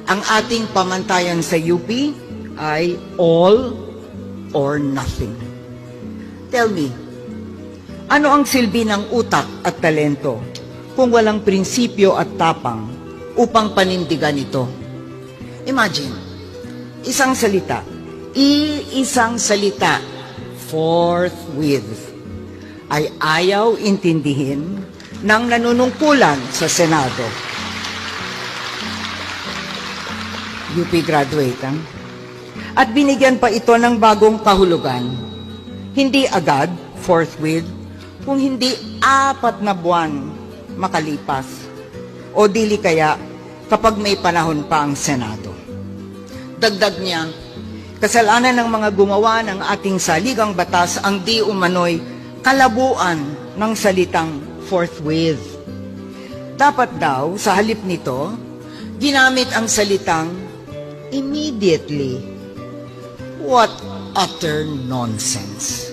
Ang ating pamantayan sa UP ay all or nothing. Tell me, ano ang silbi ng utak at talento kung walang prinsipyo at tapang upang panindigan ito? Imagine, isang salita, iisang salita, forthwith, ay ayaw intindihin ng nanunungkulan sa Senado. UP graduate, ha? At binigyan pa ito ng bagong kahulugan. Hindi agad, forthwith, kung hindi 4 na buwan makalipas. O dili kaya kapag may panahon pa ang Senado. Dagdag niya, kasalanan ng mga gumawa ng ating saligang batas ang di umano'y kalabuan ng salitang forthwith. Dapat daw, sa halip nito, ginamit ang salitang immediately. What utter nonsense.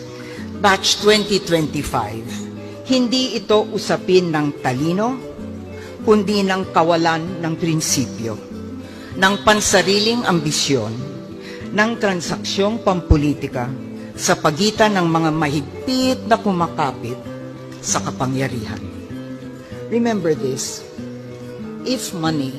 Batch 2025, hindi ito usapin ng talino, kundi ng kawalan ng prinsipyo, ng pansariling ambisyon, ng transaksyong pampolitika sa pagitan ng mga mahigpit na kumakapit sa kapangyarihan. Remember this, if money